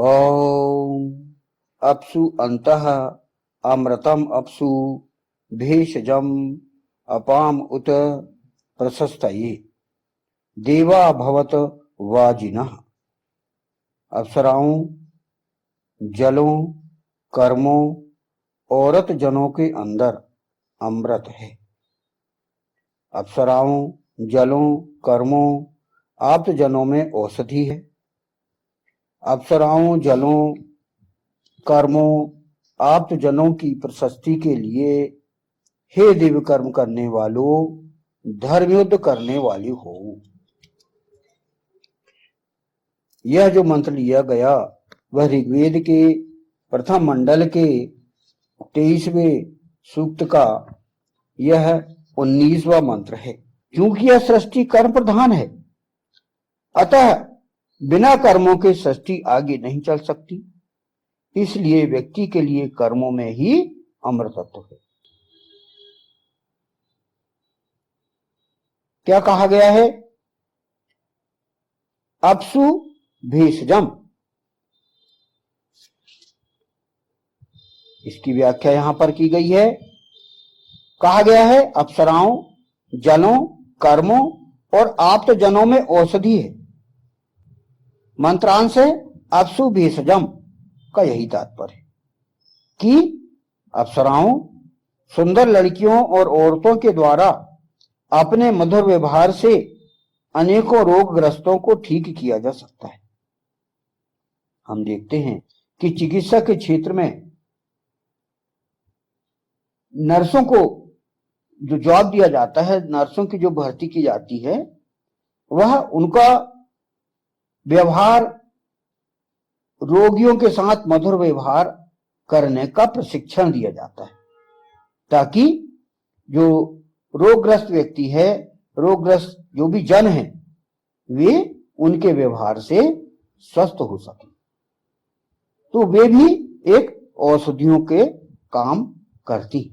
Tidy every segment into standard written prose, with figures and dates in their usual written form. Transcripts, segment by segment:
ओम अप्सु अंतः अमृतम अप्सु भेषजम अपाम उत प्रशस्तये देवा भवत वाजिनः। अप्सराओं, जलों, कर्मों, औरत जनों के अंदर अमृत है। अप्सराओं, जलों, कर्मों, आप्त जनों में औषधि है। अप्सराओं, जलों, कर्मों, आप्त जनों की प्रशस्ति के लिए हे दिव्य कर्म करने वालों, धर्म युद्ध करने वाली हो। यह जो मंत्र लिया गया वह ऋग्वेद के प्रथम मंडल के 23वें सूक्त का यह 19वां मंत्र है। क्योंकि यह सृष्टि कर्म प्रधान है, अतः बिना कर्मों के सृष्टि आगे नहीं चल सकती। इसलिए व्यक्ति के लिए कर्मों में ही अमृतत्व है। क्या कहा गया है? अप्सु भेषजम। इसकी व्याख्या यहां पर की गई है। कहा गया है अप्सराओं, जलों, कर्मों और आप्त जनों में औषधि है। मंत्रांश है अप्सु भेषजम का यही तात्पर्य है कि अप्सराओं, सुंदर लड़कियों और औरतों के द्वारा अपने मधुर व्यवहार से अनेकों रोगग्रस्तों को ठीक किया जा सकता है। हम देखते हैं कि चिकित्सा के क्षेत्र में नर्सों को जो जॉब दिया जाता है, नर्सों की जो भर्ती की जाती है, वह उनका व्यवहार, रोगियों के साथ मधुर व्यवहार करने का प्रशिक्षण दिया जाता है, ताकि जो रोगग्रस्त व्यक्ति है, रोगग्रस्त जो भी जन है, वे उनके व्यवहार से स्वस्थ हो सके। तो वे भी एक औषधियों के काम करती।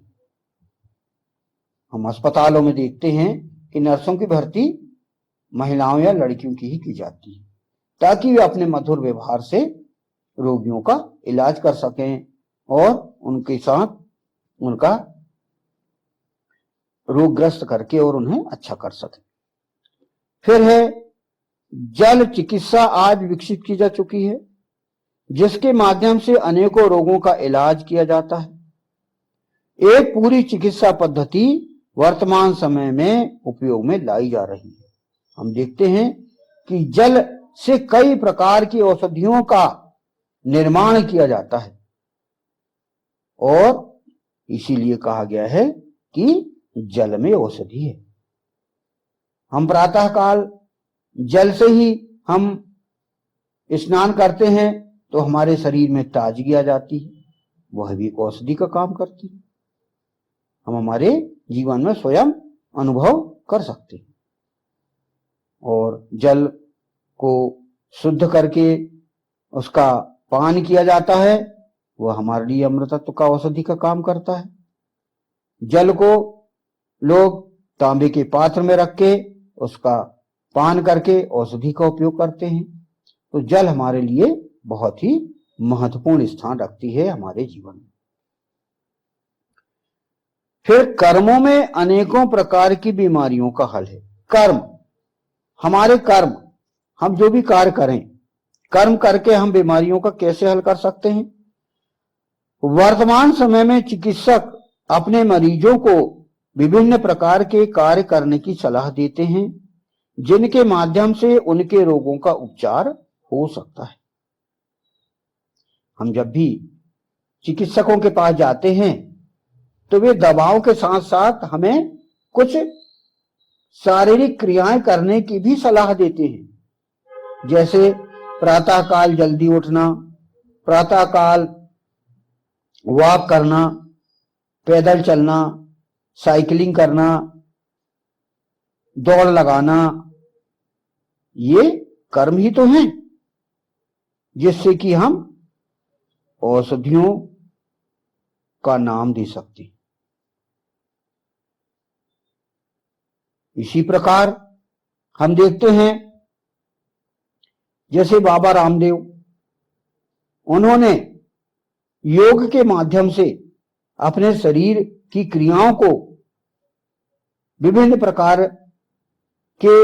हम अस्पतालों में देखते हैं कि नर्सों की भर्ती महिलाओं या लड़कियों की ही की जाती है, ताकि वे अपने मधुर व्यवहार से रोगियों का इलाज कर सकें और उनके साथ उनका रोगग्रस्त करके और उन्हें अच्छा कर सकें। फिर है जल चिकित्सा। आज विकसित की जा चुकी है, जिसके माध्यम से अनेकों रोगों का इलाज किया जाता है। एक पूरी चिकित्सा पद्धति वर्तमान समय में उपयोग में लाई जा रही है। हम देखते हैं कि जल से कई प्रकार की औषधियों का निर्माण किया जाता है और इसीलिए कहा गया है कि जल में औषधि है। हम प्रातः काल जल से ही हम स्नान करते हैं तो हमारे शरीर में ताजगी आ जाती है, वह भी औषधि का काम करती है। हम हमारे जीवन में स्वयं अनुभव कर सकते हैं। और जल को शुद्ध करके उसका पान किया जाता है, वह हमारे लिए अमृतत्व का, औषधि का काम करता है। जल को लोग तांबे के पात्र में रख के उसका पान करके औषधि का उपयोग करते हैं। तो जल हमारे लिए बहुत ही महत्वपूर्ण स्थान रखती है हमारे जीवन में। फिर कर्मों में अनेकों प्रकार की बीमारियों का हल है। कर्म, हमारे कर्म, हम जो भी कार्य करें, कर्म करके हम बीमारियों का कैसे हल कर सकते हैं? वर्तमान समय में चिकित्सक अपने मरीजों को विभिन्न प्रकार के कार्य करने की सलाह देते हैं, जिनके माध्यम से उनके रोगों का उपचार हो सकता है। हम जब भी चिकित्सकों के पास जाते हैं तो वे दवाओं के साथ साथ हमें कुछ शारीरिक क्रियाएं करने की भी सलाह देते हैं, जैसे प्रातः काल जल्दी उठना, प्रातः काल वॉक करना, पैदल चलना, साइकिलिंग करना, दौड़ लगाना। ये कर्म ही तो हैं जिससे कि हम औषधियों का नाम दे सकते हैं। इसी प्रकार हम देखते हैं जैसे बाबा रामदेव, उन्होंने योग के माध्यम से अपने शरीर की क्रियाओं को विभिन्न प्रकार के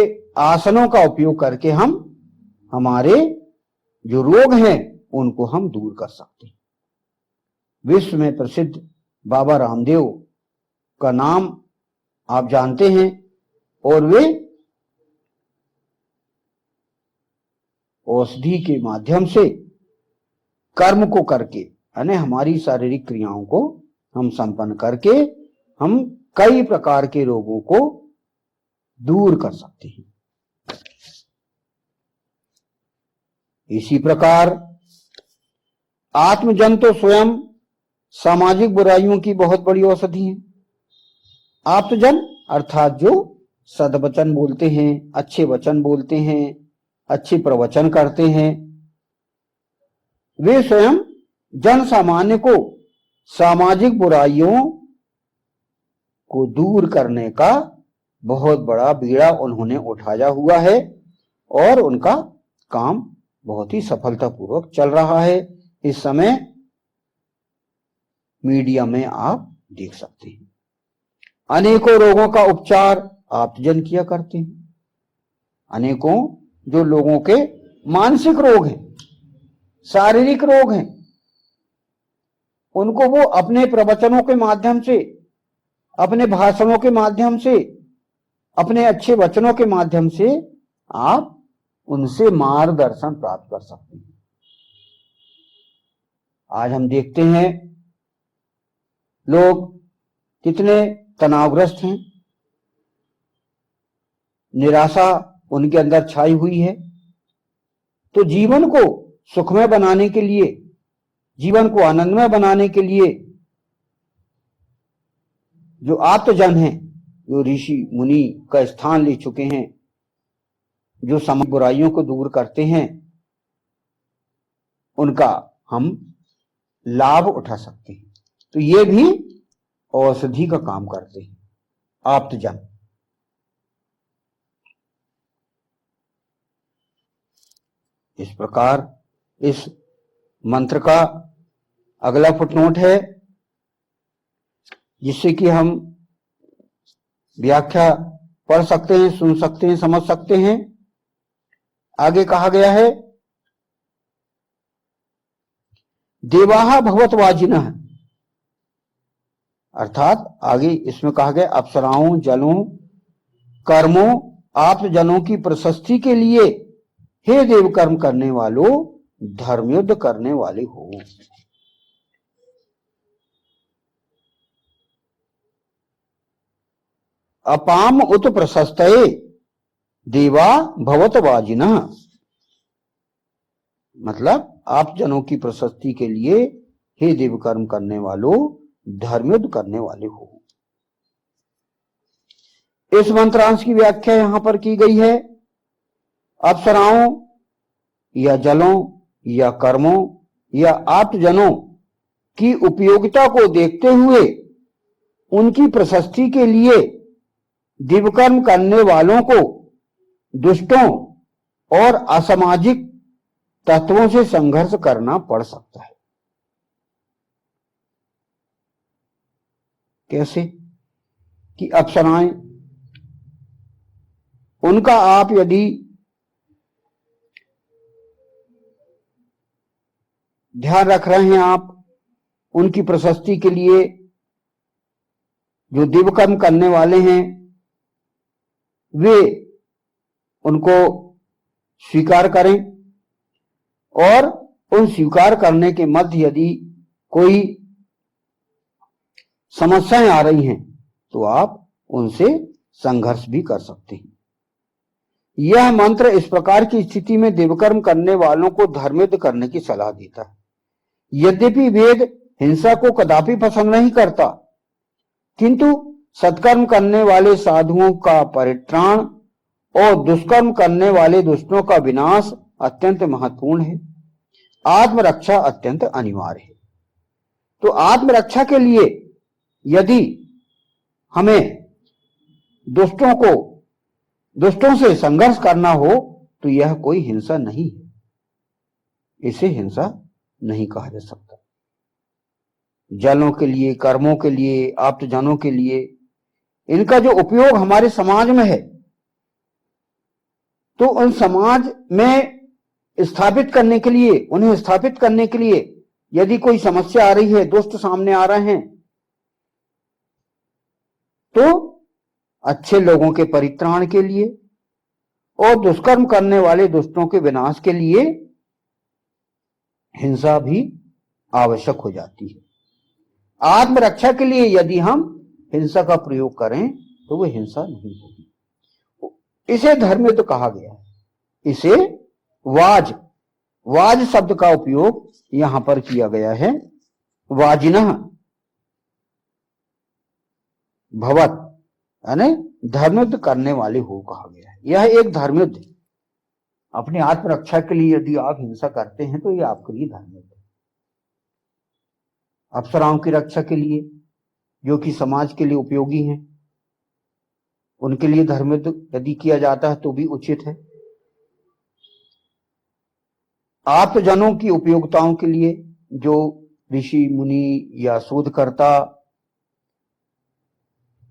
आसनों का उपयोग करके हम हमारे जो रोग हैं उनको हम दूर कर सकते हैं। विश्व में प्रसिद्ध बाबा रामदेव का नाम आप जानते हैं और वे औषधि के माध्यम से कर्म को करके यानी हमारी शारीरिक क्रियाओं को हम संपन्न करके हम कई प्रकार के रोगों को दूर कर सकते हैं। इसी प्रकार आत्मजन तो स्वयं सामाजिक बुराइयों की बहुत बड़ी औषधि है। आत्मजन अर्थात जो सद्वचन बोलते हैं, अच्छे वचन बोलते हैं, अच्छे प्रवचन करते हैं, वे स्वयं जन सामान्य को सामाजिक बुराइयों को दूर करने का बहुत बड़ा बीड़ा उन्होंने उठाया हुआ है और उनका काम बहुत ही सफलतापूर्वक चल रहा है। इस समय मीडिया में आप देख सकते हैं अनेकों रोगों का उपचार आत्मजन किया करते हैं। अनेकों जो लोगों के मानसिक रोग हैं, शारीरिक रोग हैं, उनको वो अपने प्रवचनों के माध्यम से, अपने भाषणों के माध्यम से, अपने अच्छे वचनों के माध्यम से आप उनसे मार्गदर्शन प्राप्त कर सकते हैं। आज हम देखते हैं लोग कितने तनावग्रस्त हैं, निराशा उनके अंदर छाई हुई है। तो जीवन को सुखमय बनाने के लिए, जीवन को आनंदमय बनाने के लिए जो आत्मजन हैं, जो ऋषि मुनि का स्थान ले चुके हैं, जो सामाजिक बुराइयों को दूर करते हैं, उनका हम लाभ उठा सकते हैं। तो ये भी औषधि का काम करते हैं, आत्मजन। इस प्रकार इस मंत्र का अगला फुटनोट है जिससे कि हम व्याख्या पढ़ सकते हैं, सुन सकते हैं, समझ सकते हैं। आगे कहा गया है देवाः भवत्वाजिनः, अर्थात आगे इसमें कहा गया अप्सराओं, जलों, कर्मों, आत्मजनों की प्रशस्ति के लिए हे देव कर्म करने वालों, धर्मयुद्ध करने वाले हो। अपाम उत प्रशस्तये देवा भवत्वाजिनः, मतलब आप जनों की प्रशस्ति के लिए हे देव कर्म करने वालों, धर्मयुद्ध करने वाले हो। इस मंत्रांश की व्याख्या यहां पर की गई है। अप्सराओं या जलों या कर्मों या आप्तजनों की उपयोगिता को देखते हुए उनकी प्रशस्ति के लिए दिव्यकर्म करने वालों को दुष्टों और असामाजिक तत्वों से संघर्ष करना पड़ सकता है। कैसे कि अप्सराएं, उनका आप यदि ध्यान रख रहे हैं, आप उनकी प्रशस्ति के लिए जो दिव्य कर्म करने वाले हैं वे उनको स्वीकार करें और उन स्वीकार करने के मध्य यदि कोई समस्याएं आ रही हैं तो आप उनसे संघर्ष भी कर सकते हैं। यह मंत्र इस प्रकार की स्थिति में दिव्यकर्म करने वालों को धर्मयुद्ध करने की सलाह देता है। यद्यपि वेद हिंसा को कदापि पसंद नहीं करता, किंतु सत्कर्म करने वाले साधुओं का परित्राण और दुष्कर्म करने वाले दुष्टों का विनाश अत्यंत महत्वपूर्ण है। आत्मरक्षा अत्यंत अनिवार्य है। तो आत्मरक्षा के लिए यदि हमें दुष्टों से संघर्ष करना हो तो यह कोई हिंसा नहीं है, इसे हिंसा नहीं कहा जा सकता। जलों के लिए, कर्मों के लिए, आप्तजनों के लिए इनका जो उपयोग हमारे समाज में है, तो उन समाज में स्थापित करने के लिए, उन्हें स्थापित करने के लिए यदि कोई समस्या आ रही है, दुष्ट सामने आ रहे हैं, तो अच्छे लोगों के परित्राण के लिए और दुष्कर्म करने वाले दुष्टों के विनाश के लिए हिंसा भी आवश्यक हो जाती है। आत्मरक्षा के लिए यदि हम हिंसा का प्रयोग करें तो वो हिंसा नहीं होगी। इसे धर्मयुद्ध कहा गया है। इसे वाज शब्द का उपयोग यहां पर किया गया है। वाजिनः भवत, यानी धर्मयुद्ध करने वाले हो कहा गया है। यह एक धर्मयुद्ध है। अपनी आत्मरक्षा के लिए यदि आप हिंसा करते हैं तो यह आपके लिए धर्मयुद्ध है। अप्सराओं की रक्षा के लिए, जो कि समाज के लिए उपयोगी हैं, उनके लिए धर्मयुद्ध यदि किया जाता है तो भी उचित है। आप्तजनों की उपयोगिताओं के लिए, जो ऋषि मुनि या शोधकर्ता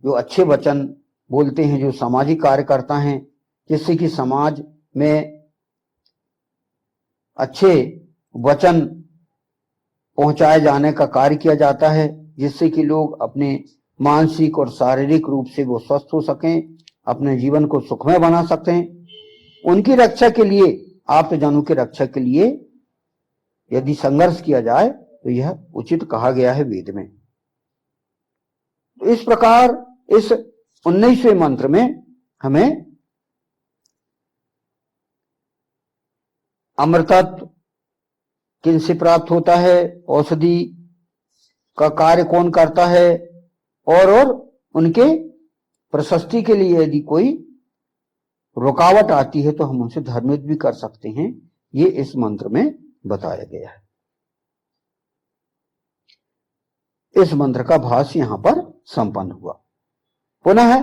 जो अच्छे वचन बोलते हैं, जो सामाजिक कार्यकर्ता हैं, जिससे कि समाज में अच्छे वचन पहुंचाए जाने का कार्य किया जाता है, जिससे कि लोग अपने मानसिक और शारीरिक रूप से वो स्वस्थ हो सकें, अपने जीवन को सुखमय बना सकें। उनकी रक्षा के लिए, आप्तजनों की रक्षा के लिए यदि संघर्ष किया जाए तो यह उचित कहा गया है वेद में। तो इस प्रकार इस 19वें मंत्र में हमें अमृतत्व किनसे प्राप्त होता है, औषधि का कार्य कौन करता है, और उनके प्रशस्ति के लिए यदि कोई रुकावट आती है तो हम उनसे धर्मयुद्ध भी कर सकते हैं, ये इस मंत्र में बताया गया है। इस मंत्र का भाष्य यहां पर संपन्न हुआ। पुनः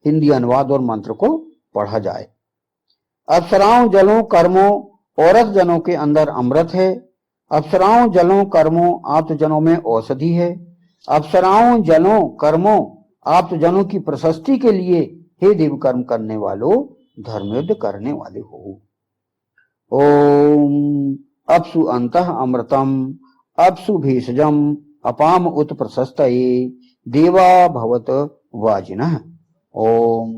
हिंदी अनुवाद और मंत्र को पढ़ा जाए। अप्सराओं, जलों, कर्मों, औरत जनों के अंदर अमृत है। अप्सराओं, जलों, कर्मों, आप्तजनों में औषधि है। अप्सराओं, जलों, कर्मों, आप्तजनों की प्रशस्ति के लिए हे देव कर्म करने वालों, धर्मयुद्ध करने वाले हो। ओम अपसु अंतः अमृतम अपसु भेषजम अपाम उत प्रशस्तये देवा भवत वाजिनः। ओम